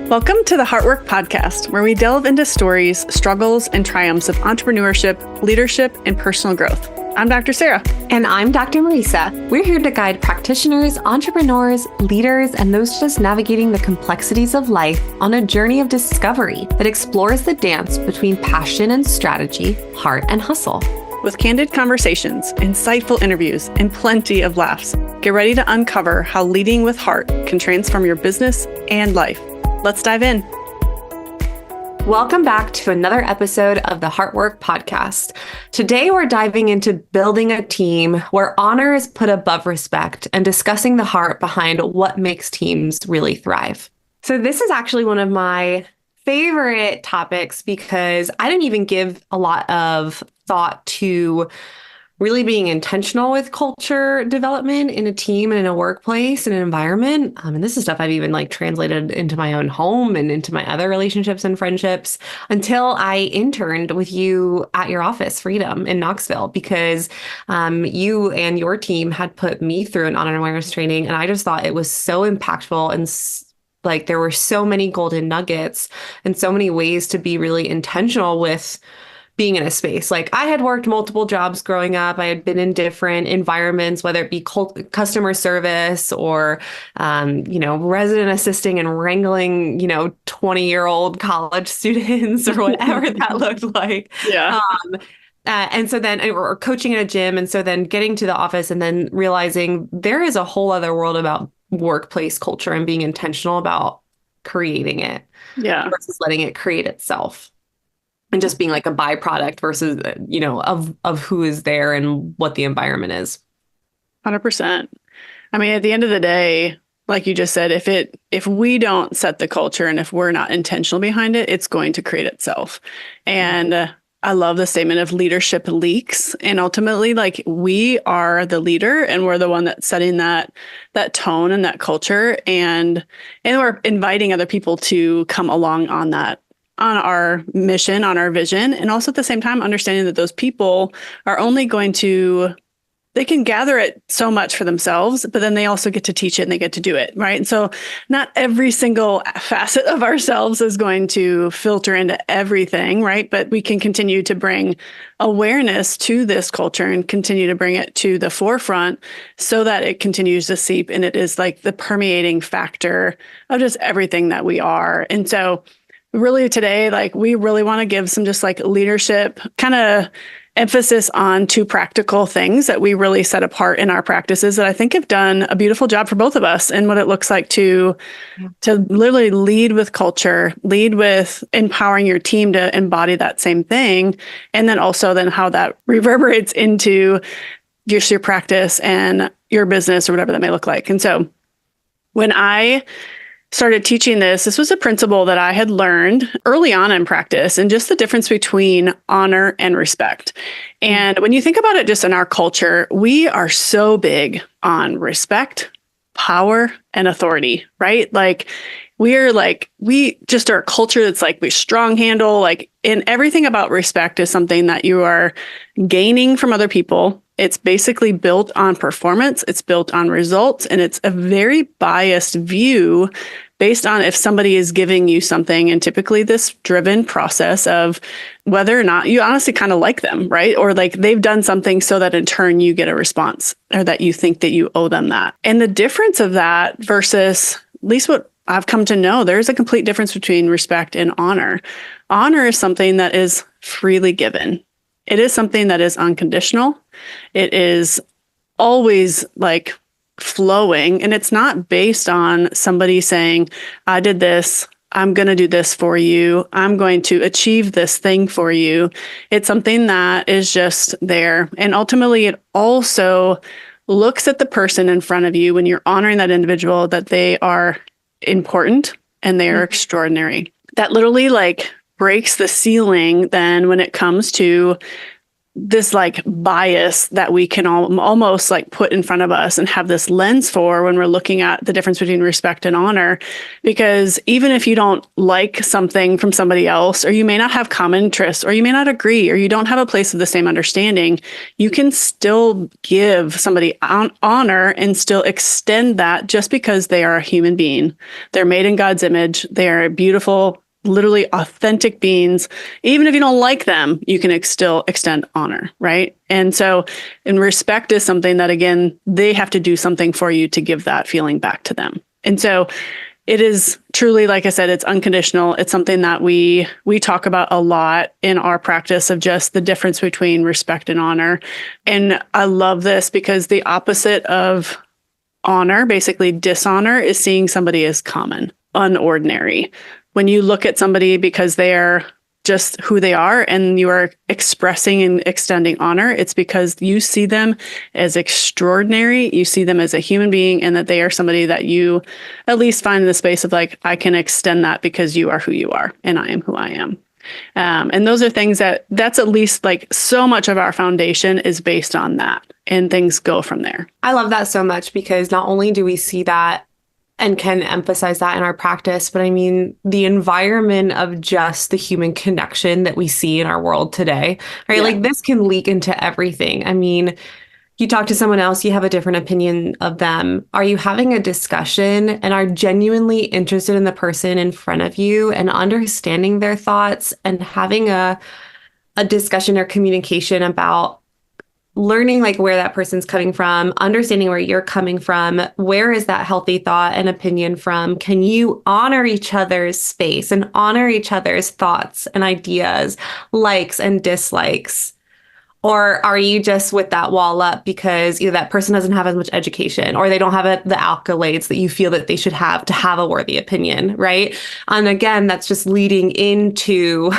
Welcome to the Heartwork Podcast, where we delve into stories, struggles, and triumphs of entrepreneurship, leadership, and personal growth. I'm Dr. Sara. And I'm Dr. Marisa. We're here to guide practitioners, entrepreneurs, leaders, and those just navigating the complexities of life on a journey of discovery that explores the dance between passion and strategy, heart and hustle. With candid conversations, insightful interviews, and plenty of laughs, get ready to uncover how leading with heart can transform your business and life. Let's dive in. Welcome back to another episode of the Heartwork Podcast. Today, we're diving into building a team where honor is put above respect and discussing the heart behind what makes teams really thrive. So this is actually one of my favorite topics because I didn't even give a lot of thought to really being intentional with culture development in a team and in a workplace and an environment. And this is stuff I've even translated into my own home and into my other relationships and friendships until I interned with you at your office, Freedom, in Knoxville, because you and your team had put me through an honor and awareness training. And I just thought it was so impactful and there were so many golden nuggets and so many ways to be really intentional with being in a space. I had worked multiple jobs growing up. I had been in different environments, whether it be customer service or, resident assisting and wrangling, 20-year-old college students or whatever that looked like. Yeah. And so then, or coaching in a gym. And so then getting to the office and then realizing there is a whole other world about workplace culture and being intentional about creating it versus letting it create itself. And just being a byproduct versus, of who is there and what the environment is. 100%. I mean, at the end of the day, like you just said, if we don't set the culture and if we're not intentional behind it, it's going to create itself. And I love the statement of leadership leaks. And ultimately, we are the leader and we're the one that's setting that tone and that culture. And we're inviting other people to come along on that, on our mission, on our vision, and also at the same time, understanding that those people are only they can gather it so much for themselves, but then they also get to teach it and they get to do it, right? And so not every single facet of ourselves is going to filter into everything, right? But we can continue to bring awareness to this culture and continue to bring it to the forefront so that it continues to seep and it is the permeating factor of just everything that we are. And so really today, we really want to give some just leadership kind of emphasis on two practical things that we really set apart in our practices that I think have done a beautiful job for both of us and what it looks like to literally lead with culture, lead with empowering your team to embody that same thing. And then also how that reverberates into just your practice and your business or whatever that may look like. And so when I started teaching this was a principle that I had learned early on in practice and just the difference between honor and respect. And when you think about it just in our culture, we are so big on respect, power, and authority, right? We just are a culture that's we strong handle, and everything about respect is something that you are gaining from other people. It's basically built on performance, it's built on results, and it's a very biased view based on if somebody is giving you something, and typically this driven process of whether or not you honestly kind of like them, right? Or they've done something so that in turn you get a response or that you think that you owe them that. And the difference of that versus, at least what I've come to know, there's a complete difference between respect and honor. Honor is something that is freely given. It is something that is unconditional. It is always flowing, and it's not based on somebody saying, I did this, I'm going to do this for you, I'm going to achieve this thing for you. It's something that is just there. And ultimately, it also looks at the person in front of you when you're honoring that individual, that they are important and they are extraordinary. That literally breaks the ceiling then when it comes to this like bias that we can almost like put in front of us and have this lens for when we're looking at the difference between respect and honor. Because even if you don't like something from somebody else, or you may not have common interests, or you may not agree, or you don't have a place of the same understanding, you can still give somebody honor and still extend that just because they are a human being. They're made in God's image. They are beautiful, literally authentic beings. Even if you don't like them, you can still extend honor, right? And so, and respect is something that, again, they have to do something for you to give that feeling back to them. And so it is truly, like I said, it's unconditional. It's something that we talk about a lot in our practice of just the difference between respect and honor. And I love this because the opposite of honor, basically dishonor, is seeing somebody as common, unordinary. When you look at somebody because they are just who they are and you are expressing and extending honor, it's because you see them as extraordinary. You see them as a human being, and that they are somebody that you at least find in the space of like, I can extend that because you are who you are and I am who I am. And those are things that's at least like so much of our foundation is based on that, and things go from there. I love that so much because not only do we see that and can emphasize that in our practice, but I mean, the environment of just the human connection that we see in our world today, right? Yeah. Like this can leak into everything. I mean, you talk to someone else, you have a different opinion of them. Are you having a discussion and are genuinely interested in the person in front of you and understanding their thoughts and having a discussion or communication about learning like where that person's coming from, understanding where you're coming from, where is that healthy thought and opinion from? Can you honor each other's space and honor each other's thoughts and ideas, likes and dislikes? Or are you just with that wall up because either that person doesn't have as much education or they don't have the accolades that you feel that they should have to have a worthy opinion, right? And again, that's just leading into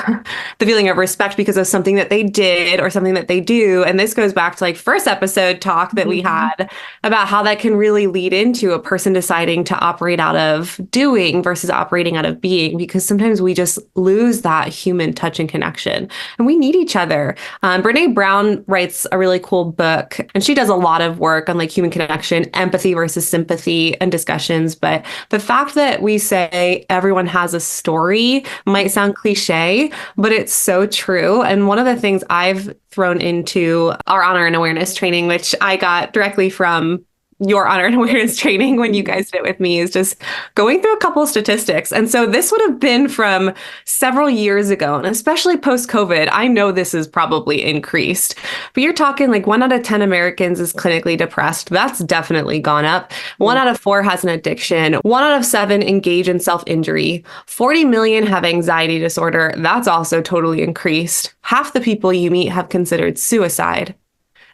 the feeling of respect because of something that they did or something that they do. And this goes back to like first episode talk that we had about how that can really lead into a person deciding to operate out of doing versus operating out of being, because sometimes we just lose that human touch and connection and we need each other. Brene Brown writes a really cool book, and she does a lot of work on like human connection, empathy versus sympathy and discussions. But the fact that we say everyone has a story might sound cliche, but it's so true. And one of the things I've thrown into our honor and awareness training, which I got directly from your honor and awareness training when you guys did it with me, is just going through a couple of statistics. And so this would have been from several years ago, and especially post-COVID, I know this is probably increased, but you're talking like 1 out of 10 Americans is clinically depressed. That's definitely gone up. 1 out of 4 has an addiction. 1 out of 7 engage in self-injury. 40 million have anxiety disorder. That's also totally increased. Half the people you meet have considered suicide,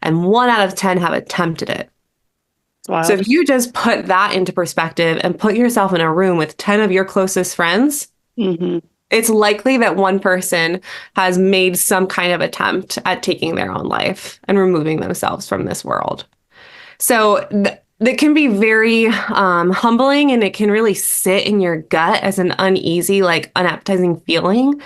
and 1 out of 10 have attempted it. Wow. So if you just put that into perspective and put yourself in a room with 10 of your closest friends, it's likely that one person has made some kind of attempt at taking their own life and removing themselves from this world. So that can be very humbling, and it can really sit in your gut as an uneasy, like unappetizing feeling.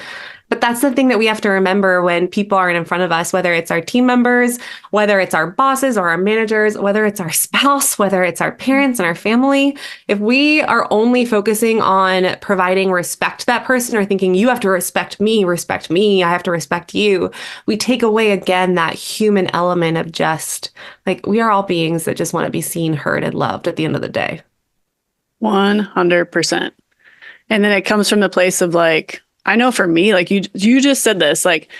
But that's the thing that we have to remember when people aren't in front of us, whether it's our team members, whether it's our bosses or our managers, whether it's our spouse, whether it's our parents and our family. If we are only focusing on providing respect to that person or thinking you have to respect me, I have to respect you, we take away again that human element of just like we are all beings that just want to be seen, heard, and loved at the end of the day. 100%. And then it comes from the place of like, I know for me, like you just said this, like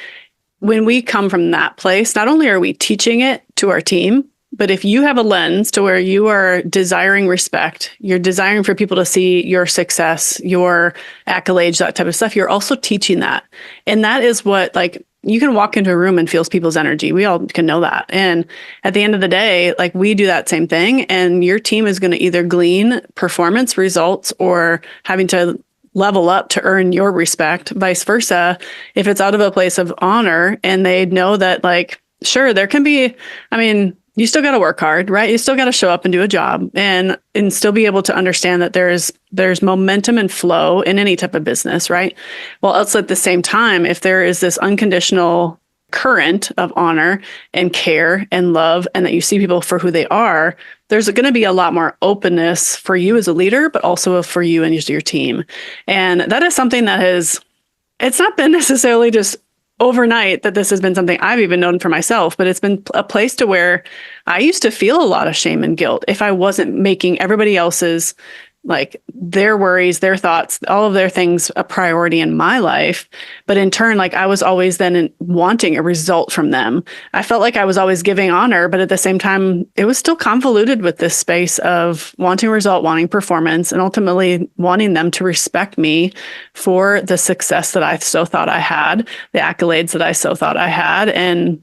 when we come from that place, not only are we teaching it to our team, but if you have a lens to where you are desiring respect, you're desiring for people to see your success, your accolades, that type of stuff, you're also teaching that. And that is what, like, you can walk into a room and feel people's energy. We all can know that. And at the end of the day, like we do that same thing, and your team is going to either glean performance results or having to level up to earn your respect, vice versa. If it's out of a place of honor and they know that, like, sure, there can be, I mean, you still got to work hard, right? You still got to show up and do a job and still be able to understand that there's momentum and flow in any type of business, right? Well, also at the same time, if there is this unconditional current of honor and care and love, and that you see people for who they are, there's going to be a lot more openness for you as a leader, but also for you and your team. And that is something that it's not been necessarily just overnight that this has been something I've even known for myself, but it's been a place to where I used to feel a lot of shame and guilt if I wasn't making everybody else's, like, their worries, their thoughts, all of their things a priority in my life. But in turn, like, I was always then wanting a result from them. I felt like I was always giving honor, but at the same time, it was still convoluted with this space of wanting result, wanting performance, and ultimately wanting them to respect me for the success that I so thought I had, the accolades that I so thought I had. And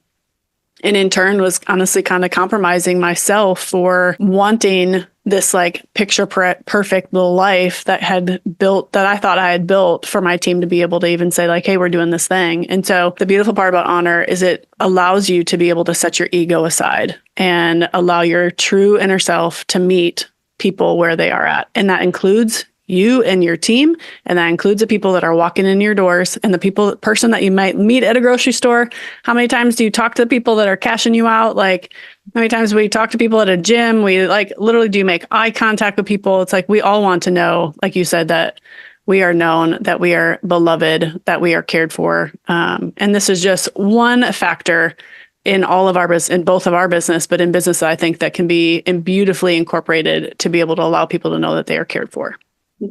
in turn was honestly kind of compromising myself for wanting this like perfect little life that I thought I had built for my team to be able to even say like, hey, we're doing this thing. And so the beautiful part about honor is it allows you to be able to set your ego aside and allow your true inner self to meet people where they are at. And that includes you and your team. And that includes the people that are walking in your doors and the person that you might meet at a grocery store. How many times do you talk to the people that are cashing you out? Like, how many times we talk to people at a gym? We like literally do make eye contact with people. It's like, we all want to know, like you said, that we are known, that we are beloved, that we are cared for. And this is just one factor in all of our business, in both of our business, but in business, I think that can be beautifully incorporated to be able to allow people to know that they are cared for.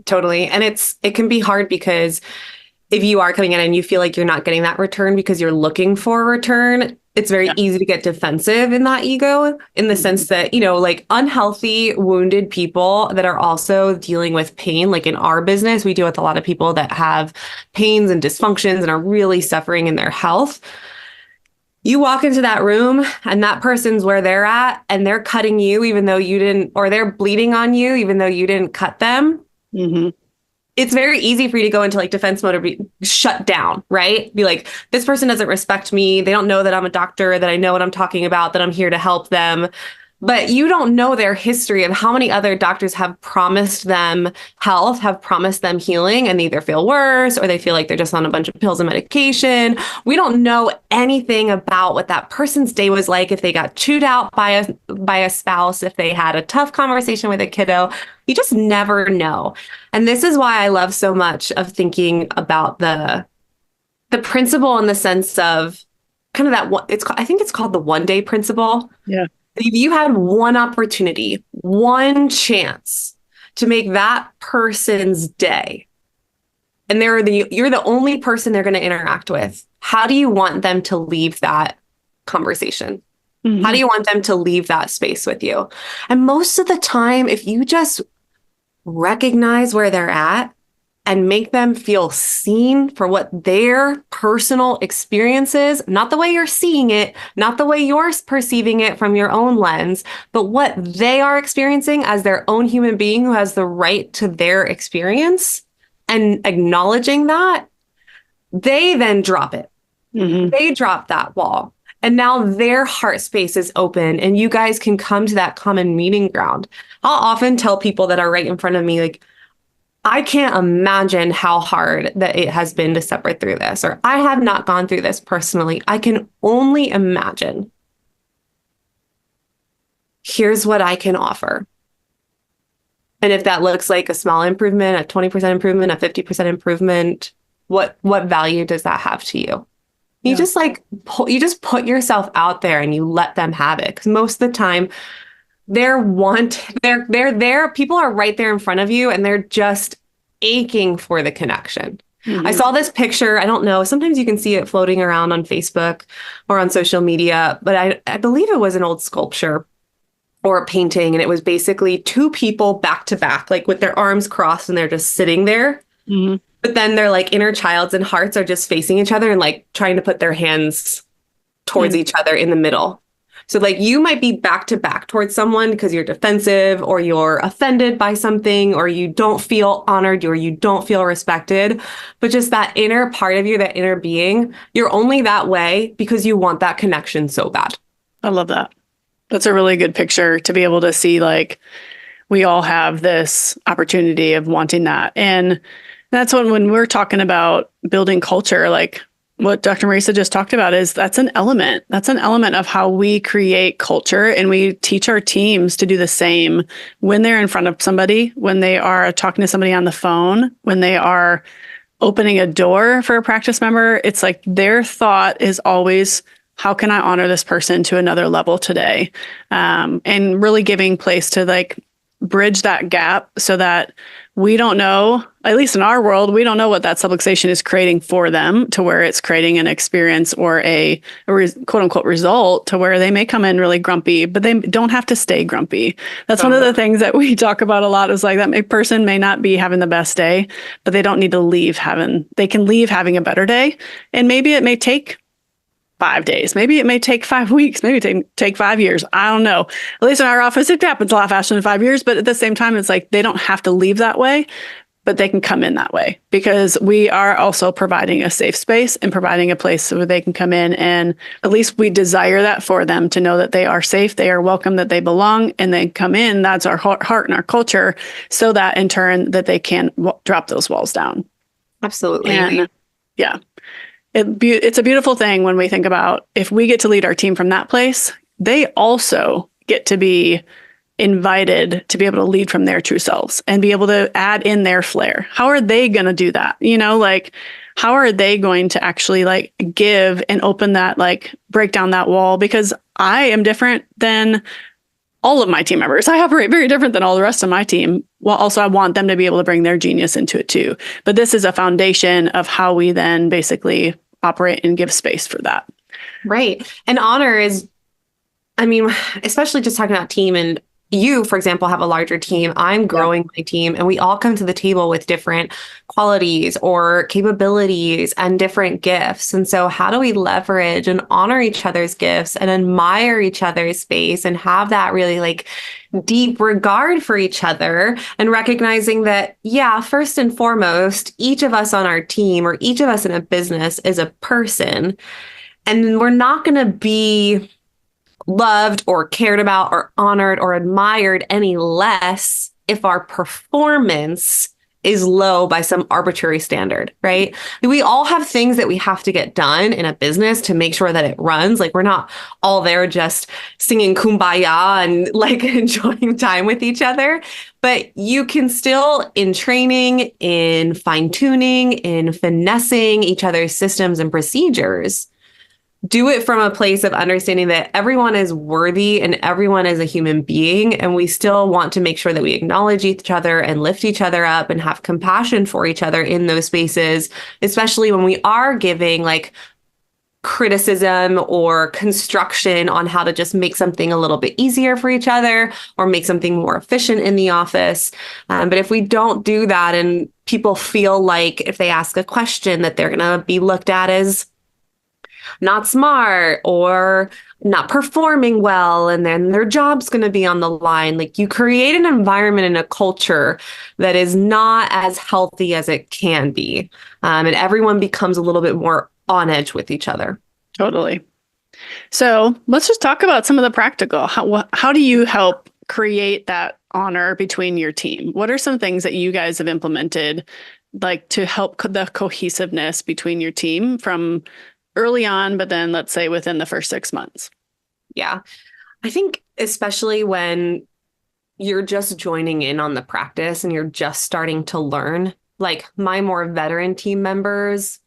Totally. And it can be hard because if you are coming in and you feel like you're not getting that return because you're looking for a return, it's very easy to get defensive in that ego, in the sense that, like unhealthy, wounded people that are also dealing with pain. Like in our business, we deal with a lot of people that have pains and dysfunctions and are really suffering in their health. You walk into that room and that person's where they're at and they're cutting you even though you didn't, or they're bleeding on you even though you didn't cut them. Mm-hmm. It's very easy for you to go into like defense mode or be shut down, right? Be like, this person doesn't respect me. They don't know that I'm a doctor, that I know what I'm talking about, that I'm here to help them. But you don't know their history of how many other doctors have promised them health, have promised them healing, and they either feel worse or they feel like they're just on a bunch of pills and medication. We don't know anything about what that person's day was like, if they got chewed out by a spouse, if they had a tough conversation with a kiddo. You just never know. And this is why I love so much of thinking about the principle in the sense of kind of that I think it's called the 1-day principle. Yeah. If you had one opportunity, one chance to make that person's day, and you're the only person they're going to interact with, how do you want them to leave that conversation? Mm-hmm. How do you want them to leave that space with you? And most of the time, if you just recognize where they're at and make them feel seen for what their personal experience is, not the way you're seeing it, not the way you're perceiving it from your own lens, but what they are experiencing as their own human being who has the right to their experience, and acknowledging that, they then drop it. Mm-hmm. They drop that wall. And now their heart space is open and you guys can come to that common meeting ground. I'll often tell people that are right in front of me, like, I can't imagine how hard that it has been to separate through this, or I have not gone through this personally. I can only imagine. Here's what I can offer. And if that looks like a small improvement, a 20% improvement, a 50% improvement, what value does that have to you? You just you just put yourself out there and you let them have it. Because most of the time, they're there. People are right there in front of you and they're just aching for the connection. Mm-hmm. I saw this picture. I don't know. Sometimes you can see it floating around on Facebook or on social media, but I believe it was an old sculpture or a painting. And it was basically two people back to back, like with their arms crossed and they're just sitting there. Mm-hmm. But then their like inner childs and hearts are just facing each other and like trying to put their hands towards each other in the middle. So like you might be back to back towards someone because you're defensive or you're offended by something or you don't feel honored or you don't feel respected. But just that inner part of you, that inner being, you're only that way because you want that connection so bad. I love that. That's a really good picture to be able to see, like, we all have this opportunity of wanting that. And that's when we're talking about building culture, like, what Dr. Marisa just talked about is that's an element. That's an element of how we create culture, and we teach our teams to do the same when they're in front of somebody, when they are talking to somebody on the phone, when they are opening a door for a practice member. It's like their thought is always, how can I honor this person to another level today? And really giving place to like bridge that gap so that we don't know, at least in our world, we don't know what that subluxation is creating for them, to where it's creating an experience or a quote unquote result to where they may come in really grumpy, but they don't have to stay grumpy. That's one of the things that we talk about a lot, is like that person may not be having the best day, but they don't need to they can leave having a better day. And maybe it may take 5 days. Maybe it may take 5 weeks. Maybe take 5 years. I don't know. At least in our office, it happens a lot faster than 5 years. But at the same time, it's like they don't have to leave that way, but they can come in that way, because we are also providing a safe space and providing a place where they can come in, and at least we desire that for them, to know that they are safe, they are welcome, that they belong, and they come in. That's our heart and our culture, so that in turn that they can drop those walls down. Absolutely. And yeah. It's a beautiful thing when we think about, if we get to lead our team from that place, they also get to be invited to be able to lead from their true selves and be able to add in their flair. How are they going to do that? Like, how are they going to actually like give and open that, like break down that wall? Because I am different than all of my team members. I operate very different than all the rest of my team. Well, also I want them to be able to bring their genius into it too. But this is a foundation of how we then basically operate and give space for that. Right. And honor is, I mean, especially just talking about team, and you, for example, have a larger team. I'm growing my team, and we all come to the table with different qualities or capabilities and different gifts. And so how do we leverage and honor each other's gifts and admire each other's space and have that really like deep regard for each other, and recognizing that, yeah, first and foremost, each of us on our team or each of us in a business is a person, and we're not going to be loved or cared about or honored or admired any less if our performance is low by some arbitrary standard, right? We all have things that we have to get done in a business to make sure that it runs. Like, we're not all there just singing kumbaya and like enjoying time with each other, but you can still, in training, in fine tuning, in finessing each other's systems and procedures, do it from a place of understanding that everyone is worthy and everyone is a human being. And we still want to make sure that we acknowledge each other and lift each other up and have compassion for each other in those spaces, especially when we are giving like criticism or construction on how to just make something a little bit easier for each other or make something more efficient in the office. But if we don't do that, and people feel like if they ask a question that they're going to be looked at as not smart or not performing well, and then their job's going to be on the line. Like, you create an environment and a culture that is not as healthy as it can be. And everyone becomes a little bit more on edge with each other. Totally. So let's just talk about some of the practical. How do you help create that honor between your team? What are some things that you guys have implemented, like to help the cohesiveness between your team from early on, but then let's say within the first 6 months? Yeah. I think especially when you're just joining in on the practice and you're just starting to learn, like my more veteran team members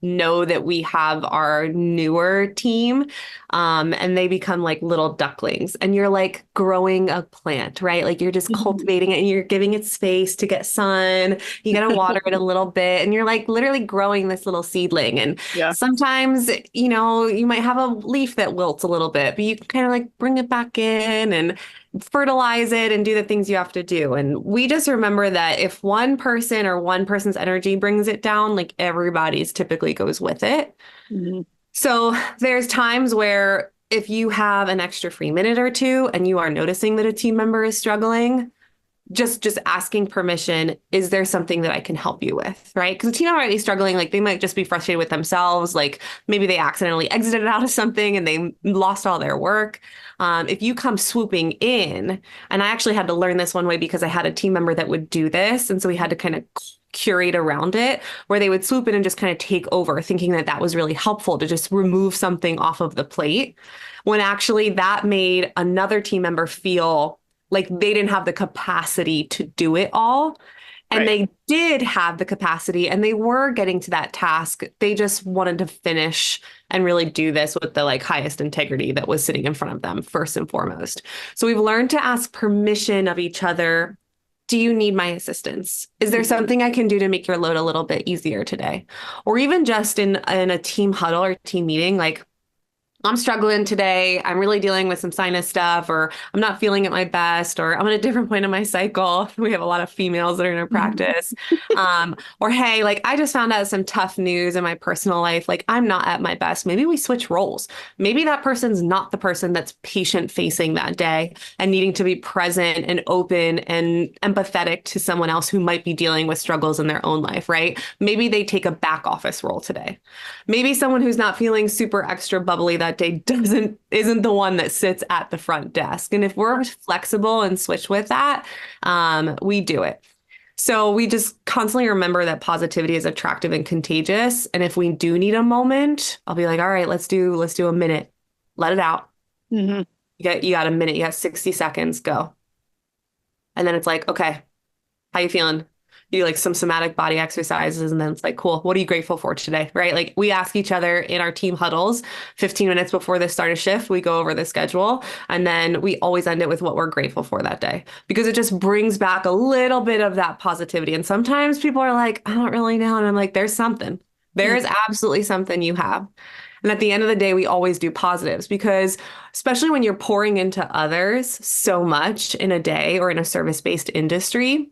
know that we have our newer team, and they become like little ducklings, and you're like growing a plant, right? Like, you're just cultivating it and you're giving it space to get sun. You got to water it a little bit, and you're like literally growing this little seedling. And sometimes, you might have a leaf that wilts a little bit, but you can kind of like bring it back in and fertilize it and do the things you have to do. And we just remember that if one person or one person's energy brings it down, like everybody's typically goes with it. Mm-hmm. So there's times where if you have an extra free minute or two and you are noticing that a team member is struggling, just asking permission, is there something that I can help you with, right? Because the team might be struggling, like they might just be frustrated with themselves, like maybe they accidentally exited out of something and they lost all their work. If you come swooping in, and I actually had to learn this one way because I had a team member that would do this, and so we had to kind of curate around it, where they would swoop in and just kind of take over, thinking that that was really helpful to just remove something off of the plate, when actually that made another team member feel like they didn't have the capacity to do it all. And Right. they did have the capacity and they were getting to that task. They just wanted to finish and really do this with the like highest integrity that was sitting in front of them first and foremost. So we've learned to ask permission of each other. Do you need my assistance? Is there Mhm. something I can do to make your load a little bit easier today? Or even just in a team huddle or team meeting, like, I'm struggling today. I'm really dealing with some sinus stuff, or I'm not feeling at my best, or I'm at a different point in my cycle. We have a lot of females that are in our Mhm. practice. Or hey, like I just found out some tough news in my personal life. Like I'm not at my best. Maybe we switch roles. Maybe that person's not the person that's patient facing that day and needing to be present and open and empathetic to someone else who might be dealing with struggles in their own life, right? Maybe they take a back office role today. Maybe someone who's not feeling super extra bubbly that day isn't the one that sits at the front desk. And if we're flexible and switch with that, we do it. So we just constantly remember that positivity is attractive and contagious. And if we do need a moment, I'll be like, all right, let's do a minute. Let it out. Mhm. You got a minute, you got 60 seconds, go. And then it's like, okay, how you feeling? You do like some somatic body exercises, and then it's like, cool, what are you grateful for today? Right? Like we ask each other in our team huddles 15 minutes before the start of shift, we go over the schedule, and then we always end it with what we're grateful for that day because it just brings back a little bit of that positivity. And sometimes people are like, I don't really know. And I'm like, there's something. There is absolutely something you have. And at the end of the day, we always do positives because, especially when you're pouring into others so much in a day or in a service-based industry,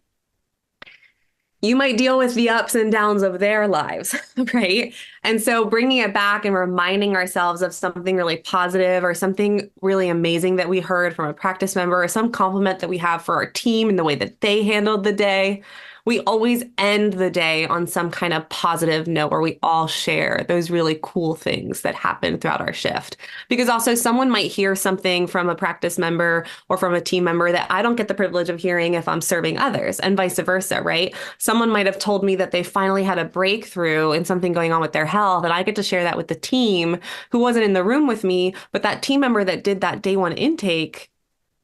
you might deal with the ups and downs of their lives, right? And so bringing it back and reminding ourselves of something really positive or something really amazing that we heard from a practice member or some compliment that we have for our team and the way that they handled the day. We always end the day on some kind of positive note where we all share those really cool things that happen throughout our shift. Because also someone might hear something from a practice member or from a team member that I don't get the privilege of hearing if I'm serving others, and vice versa, right? Someone might have told me that they finally had a breakthrough in something going on with their health, and I get to share that with the team who wasn't in the room with me, but that team member that did that day one intake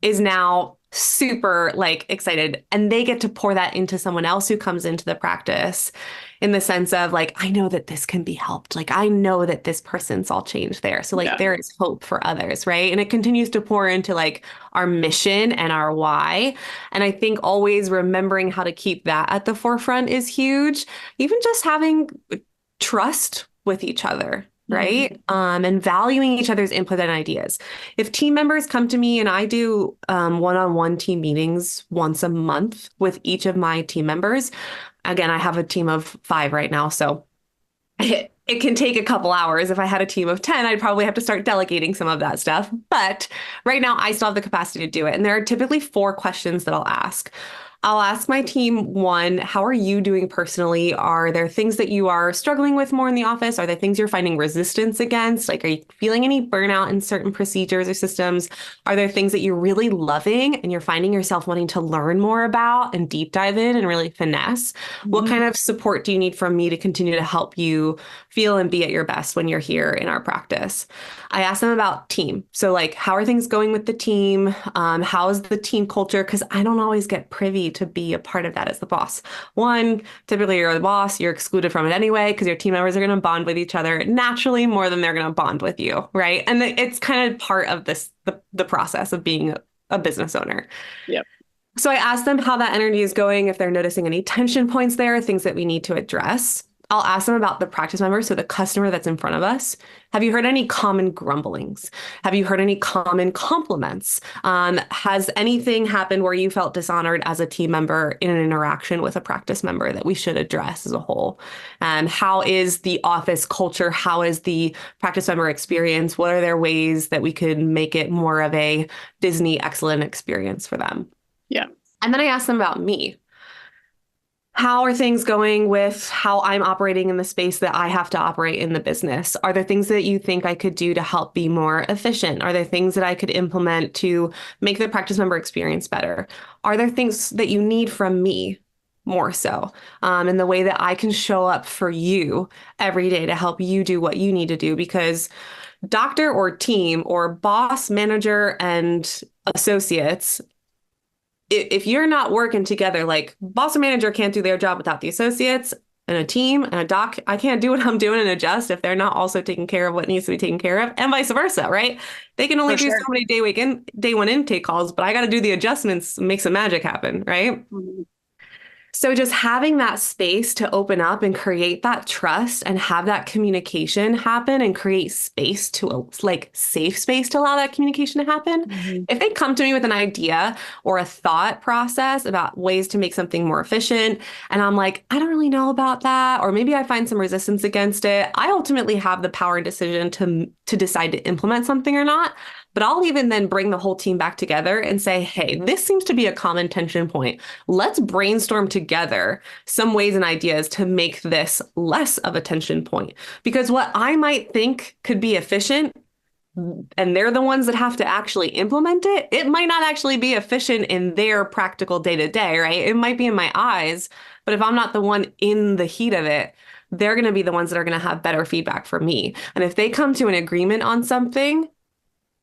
is now super like excited, and they get to pour that into someone else who comes into the practice in the sense of like, I know that this can be helped. Like I know that this person's all changed there. So like Yeah. there is hope for others, right? And it continues to pour into like our mission and our why. And I think always remembering how to keep that at the forefront is huge. Even just having trust with each other, Mhm. right? And valuing each other's input and ideas. If team members come to me and I do one-on-one team meetings once a month with each of my team members, again, I have a team of 5 right now, so it can take a couple hours. If I had a team of 10, I'd probably have to start delegating some of that stuff. But right now, I still have the capacity to do it. And there are typically 4 questions that I'll ask. I'll ask my team one, how are you doing personally? Are there things that you are struggling with more in the office? Are there things you're finding resistance against? Like, are you feeling any burnout in certain procedures or systems? Are there things that you're really loving and you're finding yourself wanting to learn more about and deep dive in and really finesse? What Mhm. kind of support do you need from me to continue to help you feel and be at your best when you're here in our practice? I ask them about team. So, like, how are things going with the team? How is the team culture? Because I don't always get privy to be a part of that as the boss. One, typically you're the boss, you're excluded from it anyway because your team members are going to bond with each other naturally more than they're going to bond with you, right? And it's kind of part of the process of being a business owner. Yep. So I ask them how that energy is going, if they're noticing any tension points there, things that we need to address. I'll ask them about the practice member, so the customer that's in front of us. Have you heard any common grumblings? Have you heard any common compliments? Has anything happened where you felt dishonored as a team member in an interaction with a practice member that we should address as a whole? How is the office culture? How is the practice member experience? What are their ways that we could make it more of a Disney excellent experience for them? Yeah. And then I asked them about me. How are things going with how I'm operating in the space that I have to operate in the business? Are there things that you think I could do to help be more efficient? Are there things that I could implement to make the practice member experience better? Are there things that you need from me? more so, and the way that I can show up for you every day to help you do what you need to do. Because doctor or team or boss, manager, and associates, if you're not working together, like boss and manager can't do their job without the associates, and a team and a doc, I can't do what I'm doing and adjust if they're not also taking care of what needs to be taken care of, and vice versa, right? They can only For do so sure. many day one intake calls, but I got to do the adjustments, make some magic happen, right? Mhm. So just having that space to open up and create that trust and have that communication happen and create space to like safe space to allow that communication to happen. Mhm. If they come to me with an idea or a thought process about ways to make something more efficient, and I'm like, I don't really know about that, or maybe I find some resistance against it, I ultimately have the power and decision to decide to implement something or not. But I'll even then bring the whole team back together and say, hey, this seems to be a common tension point. Let's brainstorm together some ways and ideas to make this less of a tension point. Because what I might think could be efficient, and they're the ones that have to actually implement it, it might not actually be efficient in their practical day to day, right? It might be in my eyes, but if I'm not the one in the heat of it, they're going to be the ones that are going to have better feedback for me. And if they come to an agreement on something,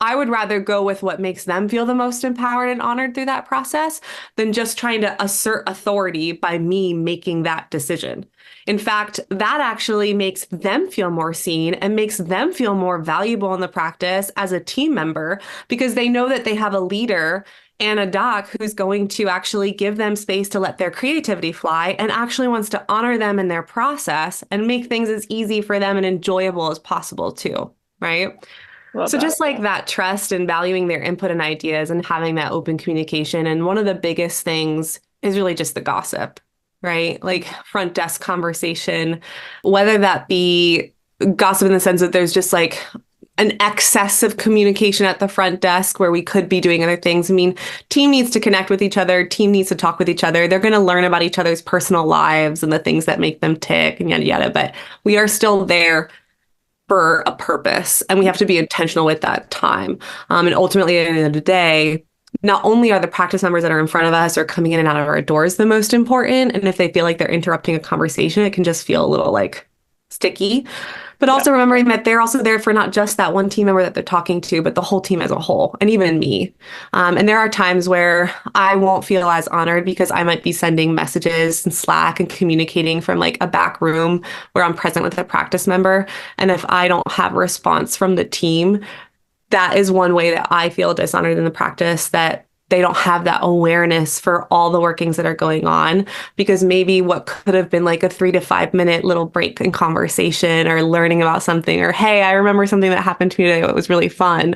I would rather go with what makes them feel the most empowered and honored through that process than just trying to assert authority by me making that decision. In fact, that actually makes them feel more seen and makes them feel more valuable in the practice as a team member because they know that they have a leader and a doc who's going to actually give them space to let their creativity fly and actually wants to honor them in their process and make things as easy for them and enjoyable as possible too, right? Love So that. just like that trust and valuing their input and ideas and having that open communication. And one of the biggest things is really just the gossip, right? Like front desk conversation, whether that be gossip in the sense that there's just like an excess of communication at the front desk where we could be doing other things. I mean, team needs to connect with each other, team needs to talk with each other. They're going to learn about each other's personal lives and the things that make them tick and yada yada. But we are still there for a purpose, and we have to be intentional with that time. And ultimately, at the end of the day, not only are the practice members that are in front of us or coming in and out of our doors the most important, and if they feel like they're interrupting a conversation, it can just feel a little like sticky. But Yeah. also remembering that they're also there for not just that one team member that they're talking to, but the whole team as a whole, and even me. And there are times where I won't feel as honored because I might be sending messages and Slack and communicating from like a back room where I'm present with a practice member. And if I don't have a response from the team, that is one way that I feel dishonored in the practice, that they don't have that awareness for all the workings that are going on, because maybe what could have been like a 3 to 5 minute little break in conversation or learning about something, or hey, I remember something that happened to me today that was really fun,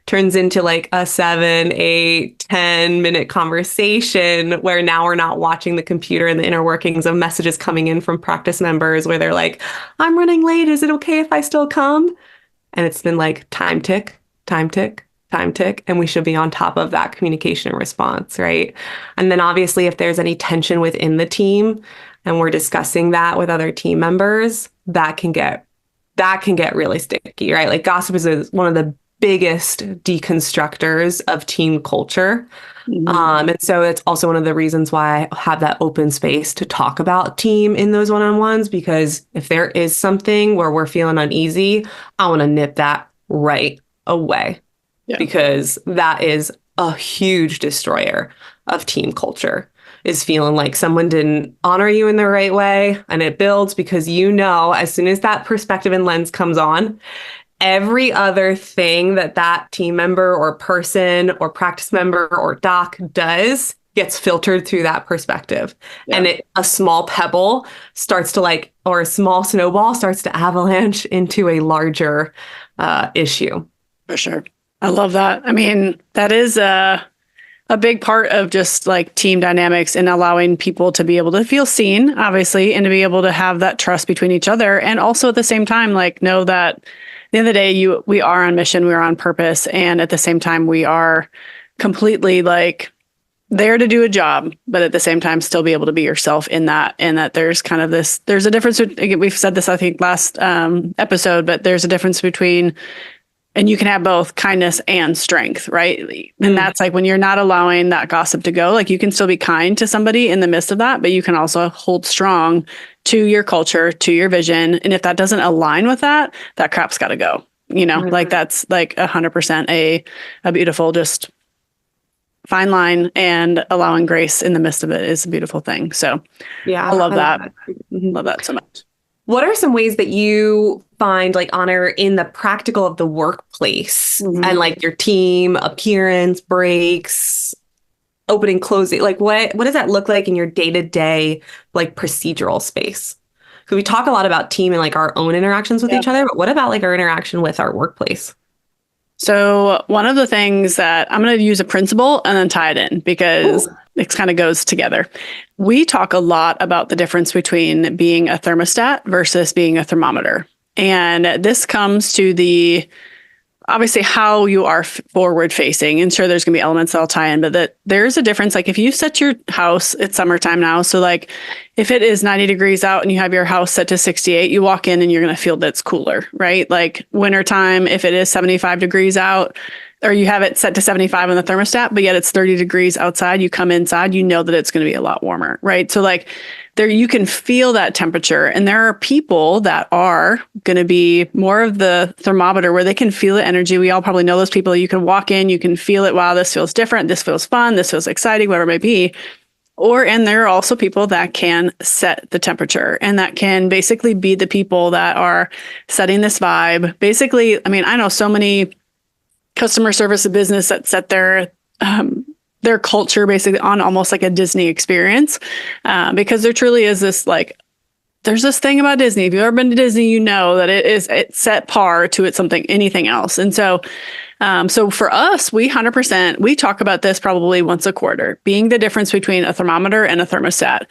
turns into like a 7, 8, 10 minute conversation where now we're not watching the computer and the inner workings of messages coming in from practice members where they're like, I'm running late. Is it okay if I still come? And it's been like time tick, time tick, time tick. And we should be on top of that communication and response, right? And then obviously, if there's any tension within the team and we're discussing that with other team members, that can get really sticky, right? Like gossip is one of the biggest deconstructors of team culture. Mhm. And so it's also one of the reasons why I have that open space to talk about team in those one-on-ones, because if there is something where we're feeling uneasy, I want to nip that right away, Yeah. because that is a huge destroyer of team culture, is feeling like someone didn't honor you in the right way. And it builds because, as soon as that perspective and lens comes on, every other thing that that team member or person or practice member or doc does gets filtered through that perspective. Yeah. And a small pebble starts to or a small snowball starts to avalanche into a larger issue. For sure. I love that. I mean, that is a big part of just like team dynamics and allowing people to be able to feel seen, obviously, and to be able to have that trust between each other. And also at the same time, like know that at the end of the day, we are on mission, we are on purpose. And at the same time, we are completely like there to do a job, but at the same time, still be able to be yourself in that. And that there's kind of there's a difference. We've said this, I think, last episode, but there's a difference between And you can have both kindness and strength, right? And that's like when you're not allowing that gossip to go, like you can still be kind to somebody in the midst of that, but you can also hold strong to your culture, to your vision. And if that doesn't align with that, that crap's got to go, like that's like 100% a beautiful, just fine line, and allowing grace in the midst of it is a beautiful thing. So yeah, I love that. Mm-hmm. Love that so much. What are some ways that you find like honor in the practical of the workplace and like your team, appearance, breaks, opening, closing? Like what does that look like in your day-to-day like procedural space? Because we talk a lot about team and like our own interactions with each other, but what about like our interaction with our workplace? So one of the things that I'm going to use a principle and then tie it in because it kind of goes together. We talk a lot about the difference between being a thermostat versus being a thermometer. And this comes to the obviously how you are forward facing, and sure there's going to be elements that I'll tie in, but that there's a difference. Like if you set your house, it's summertime now. So like if it is 90 degrees out and you have your house set to 68, you walk in and you're going to feel that's cooler, right? Like wintertime, if it is 75 degrees out, or you have it set to 75 on the thermostat, but yet it's 30 degrees outside, you come inside, you know that it's going to be a lot warmer, right? So like there, you can feel that temperature. And there are people that are going to be more of the thermometer where they can feel the energy. We all probably know those people. You can walk in, you can feel it. Wow, this feels different. This feels fun. This feels exciting, whatever it may be. And there are also people that can set the temperature and that can basically be the people that are setting this vibe. Basically, I mean, I know so many customer service and business that set their culture basically on almost like a Disney experience, because there truly is this like, there's this thing about Disney. If you've ever been to Disney, you know that it's set par to anything else. And so, so for us, we 100%, we talk about this probably once a quarter, being the difference between a thermometer and a thermostat.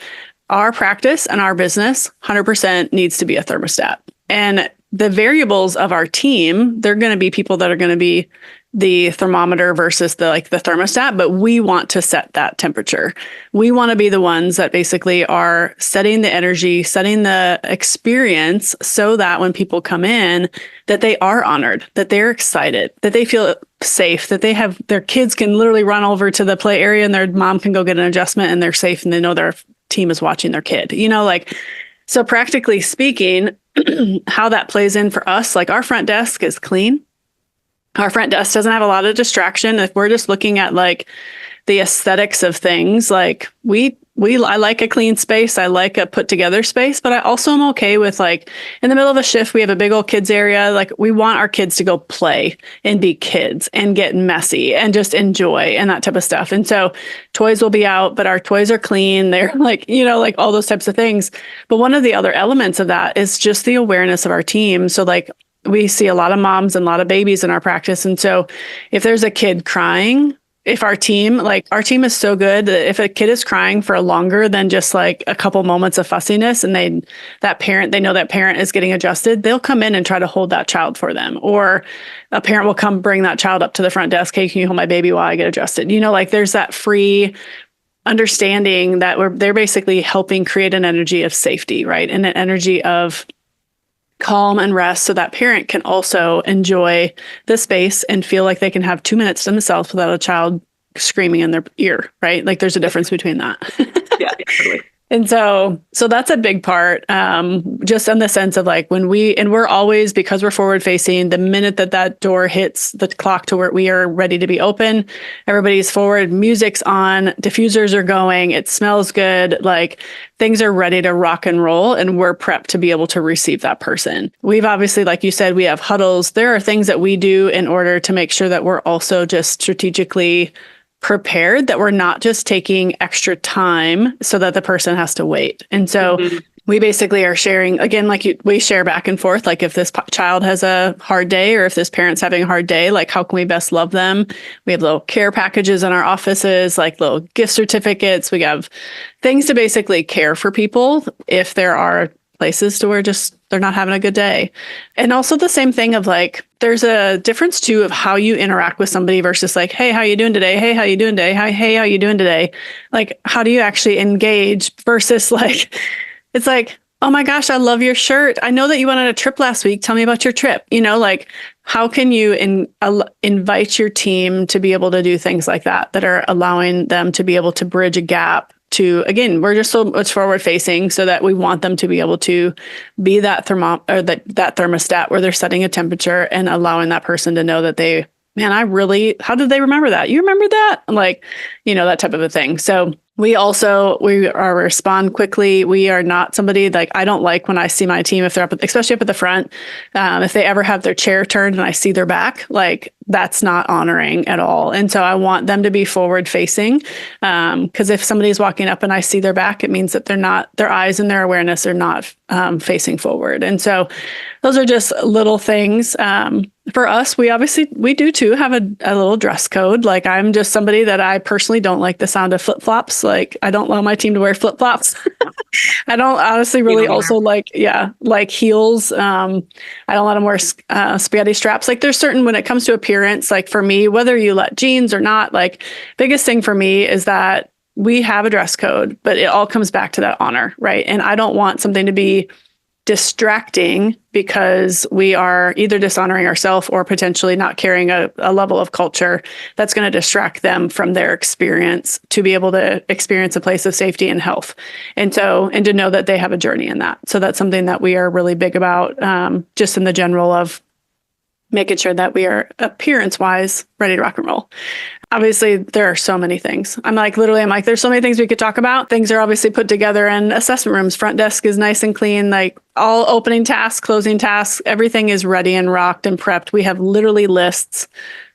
Our practice and our business 100% needs to be a thermostat. And the variables of our team, they're going to be people that are going to be the thermometer versus the thermostat, but we want to set that temperature. We want to be the ones that basically are setting the energy, setting the experience so that when people come in, that they are honored, that they're excited, that they feel safe, that their kids can literally run over to the play area and their mom can go get an adjustment and they're safe and they know their team is watching their kid, so practically speaking, how that plays in for us, like our front desk is clean. Our front desk doesn't have a lot of distraction. If we're just looking at like the aesthetics of things, like I like a clean space. I like a put together space, but I also am okay with like in the middle of a shift, we have a big old kids area. Like we want our kids to go play and be kids and get messy and just enjoy and that type of stuff. And so toys will be out, but our toys are clean. They're like, like all those types of things. But one of the other elements of that is just the awareness of our team. So like we see a lot of moms and a lot of babies in our practice. And so if there's a kid crying, if our team is so good that if a kid is crying for longer than just like a couple moments of fussiness and they know that parent is getting adjusted, they'll come in and try to hold that child for them. Or a parent will come bring that child up to the front desk. Hey, can you hold my baby while I get adjusted? There's that free understanding that they're basically helping create an energy of safety, right? And an energy of calm and rest so that parent can also enjoy the space and feel like they can have 2 minutes to themselves without a child screaming in their ear, right? Like there's a difference between that. Yeah, totally. And so that's a big part, just in the sense of like we're always, because we're forward facing, the minute that door hits the clock to where we are ready to be open, everybody's forward, music's on, diffusers are going, it smells good, like things are ready to rock and roll, and we're prepped to be able to receive that person. We've obviously, like you said, we have huddles. There are things that we do in order to make sure that we're also just strategically prepared, that we're not just taking extra time so that the person has to wait. And so we basically are sharing, again, we share back and forth, like if this child has a hard day or if this parent's having a hard day, like how can we best love them? We have little care packages in our offices, like little gift certificates. We have things to basically care for people if there are places to where just they're not having a good day. And also the same thing of like, there's a difference too of how you interact with somebody versus like, hey, how you doing today? Hey, how you doing today? Hey, how you doing today? Like, how do you actually engage versus like, it's like, oh my gosh, I love your shirt. I know that you went on a trip last week. Tell me about your trip. Like how can you invite your team to be able to do things like that are allowing them to be able to bridge a gap to, again, we're just so much forward facing so that we want them to be able to be that that thermostat where they're setting a temperature and allowing that person to know that man, how did they remember that? You remember that? Like, that type of a thing. So we are respond quickly. We are not somebody like, I don't like when I see my team, if they're especially up at the front, if they ever have their chair turned and I see their back, like that's not honoring at all. And so I want them to be forward facing. Cause if somebody's walking up and I see their back, it means that their eyes and their awareness are not facing forward. And so those are just little things. For us, we do too have a little dress code. Like I'm just somebody that I personally don't like the sound of flip-flops. Like I don't allow my team to wear flip-flops. I don't honestly really also like heels. I don't let them wear spaghetti straps. Like there's certain, when it comes to appearance, like for me, whether you let jeans or not, like biggest thing for me is that we have a dress code, but it all comes back to that honor, right? And I don't want something to be distracting because we are either dishonoring ourselves or potentially not carrying a level of culture that's going to distract them from their experience to be able to experience a place of safety and health. And to know that they have a journey in that. So that's something that we are really big about, just in the general of making sure that we are appearance wise ready to rock and roll. Obviously, there are so many things. I'm like, there's so many things we could talk about. Things are obviously put together in assessment rooms. Front desk is nice and clean, like all opening tasks, closing tasks, everything is ready and rocked and prepped. We have literally lists.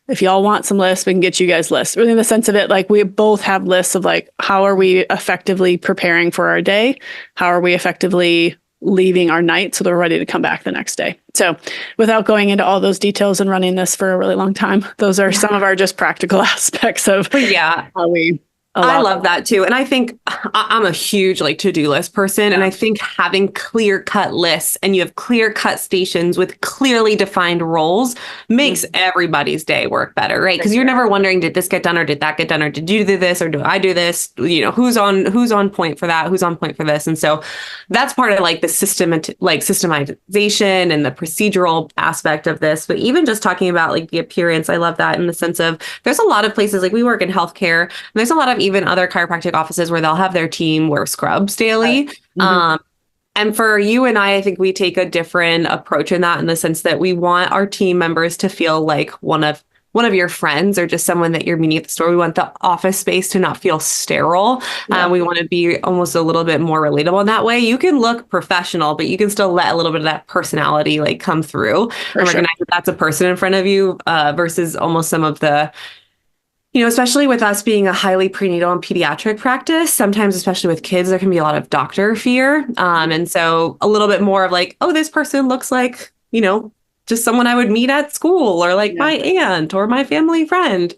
If y'all want some lists, we can get you guys lists. Really in the sense of it, like we both have lists of like, how are we effectively preparing for our day? How are we effectively leaving our night so they're ready to come back the next day? So without going into all those details and running this for a really long time, those are some of our just practical aspects of how we I love that too. And I think I'm a huge to-do list person. Yeah. And I think having clear-cut lists and you have clear-cut stations with clearly defined roles makes everybody's day work better, right? Because you're never wondering, did this get done or did that get done or did you do this or do I do this? Who's on point for that? Who's on point for this? And so that's part of the systemization and the procedural aspect of this. But even just talking about the appearance, I love that in the sense of there's a lot of places we work in healthcare. And there's a lot of even other chiropractic offices where they'll have their team wear scrubs daily. Right. And for you and I think we take a different approach in that, in the sense that we want our team members to feel like one of your friends or just someone that you're meeting at the store. We want the office space to not feel sterile. Yeah. We want to be almost a little bit more relatable in that way. You can look professional, but you can still let a little bit of that personality come through and recognize that that's a person in front of you, versus almost some of the, especially with us being a highly prenatal and pediatric practice, sometimes, especially with kids, there can be a lot of doctor fear. And so a little bit more of oh, this person looks like, just someone I would meet at school or my aunt or my family friend.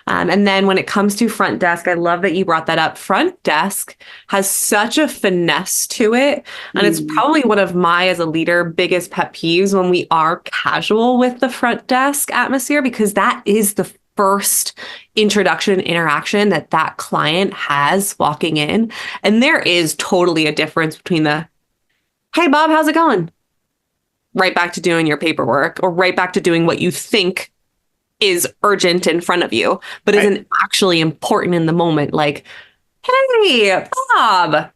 And then when it comes to front desk, I love that you brought that up. Front desk has such a finesse to it. And it's probably one of my, as a leader, biggest pet peeves when we are casual with the front desk atmosphere, because that is the first introduction interaction that client has walking in. And there is totally a difference between the, hey, Bob, how's it going? Right back to doing your paperwork, or right back to doing what you think is urgent in front of you, but isn't actually important in the moment. Hey, Bob, how's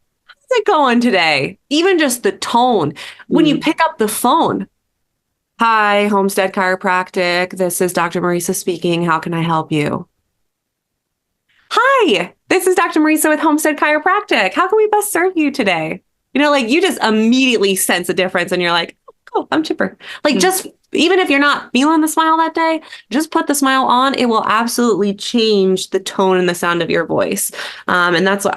it going today? Even just the tone. When you pick up the phone, hi, Homestead Chiropractic. This is Dr. Marisa speaking. How can I help you? Hi, this is Dr. Marisa with Homestead Chiropractic. How can we best serve you today? You just immediately sense a difference and you're like, oh, I'm chipper. Just even if you're not feeling the smile that day, just put the smile on. It will absolutely change the tone and the sound of your voice. And that's what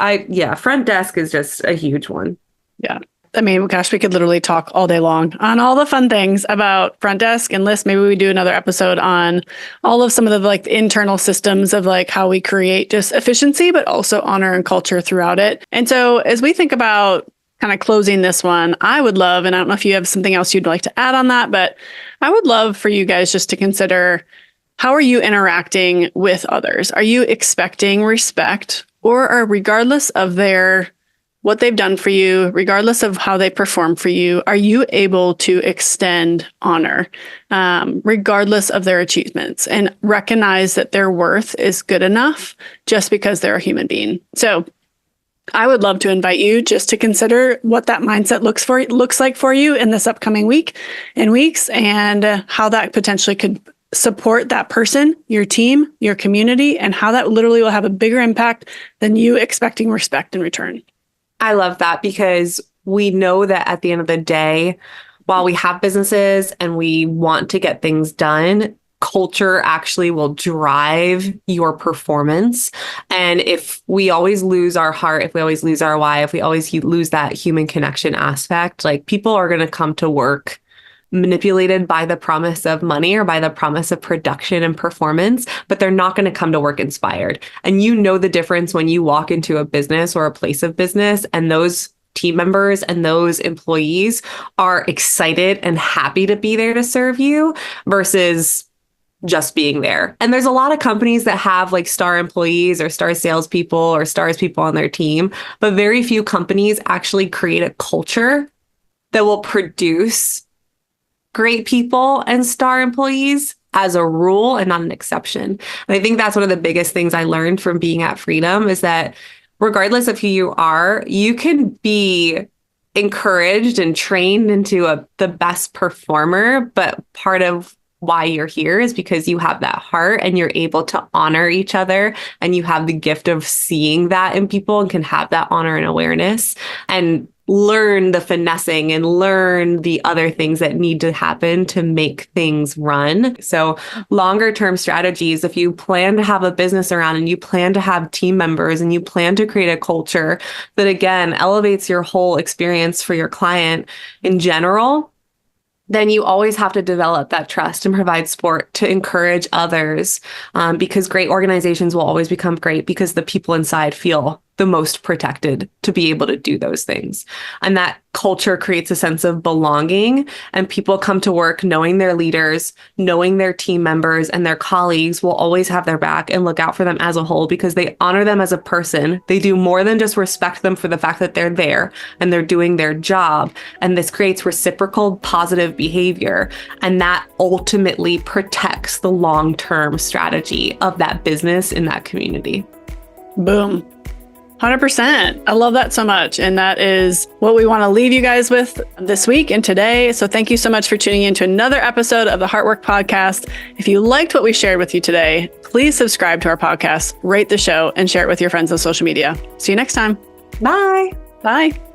front desk is just a huge one. Yeah. I mean, gosh, we could literally talk all day long on all the fun things about front desk and lists. Maybe we do another episode on all of some of the internal systems of how we create just efficiency, but also honor and culture throughout it. And so as we think about kind of closing this one, I would love, and I don't know if you have something else you'd like to add on that, but I would love for you guys just to consider, how are you interacting with others? Are you expecting respect, or regardless of their what they've done for you, regardless of how they perform for you, are you able to extend honor, regardless of their achievements, and recognize that their worth is good enough just because they're a human being? So I would love to invite you just to consider what that mindset looks like for you in this upcoming week and weeks, and how that potentially could support that person, your team, your community, and how that literally will have a bigger impact than you expecting respect in return. I love that, because we know that at the end of the day, while we have businesses and we want to get things done, culture actually will drive your performance. And if we always lose our heart, if we always lose our why, if we always lose that human connection aspect, like, people are going to come to work manipulated by the promise of money or by the promise of production and performance, but they're not going to come to work inspired. And you know the difference when you walk into a business or a place of business and those team members and those employees are excited and happy to be there to serve you versus just being there. And there's a lot of companies that have like star employees or star salespeople or stars people on their team, but very few companies actually create a culture that will produce great people and star employees as a rule and not an exception. And I think that's one of the biggest things I learned from being at Freedom, is that regardless of who you are, you can be encouraged and trained into the best performer, but part of why you're here is because you have that heart and you're able to honor each other, and you have the gift of seeing that in people and can have that honor and awareness and learn the finessing and learn the other things that need to happen to make things run. So longer term strategies, if you plan to have a business around and you plan to have team members and you plan to create a culture that, again, elevates your whole experience for your client in general, then you always have to develop that trust and provide support to encourage others, because great organizations will always become great because the people inside feel the most protected to be able to do those things. And that culture creates a sense of belonging, and people come to work knowing their leaders, knowing their team members and their colleagues will always have their back and look out for them as a whole, because they honor them as a person. They do more than just respect them for the fact that they're there and they're doing their job. And this creates reciprocal positive behavior. And that ultimately protects the long-term strategy of that business in that community. Boom. 100%. I love that so much. And that is what we want to leave you guys with this week and today. So thank you so much for tuning in to another episode of the Heartwork Podcast. If you liked what we shared with you today, please subscribe to our podcast, rate the show, and share it with your friends on social media. See you next time. Bye. Bye.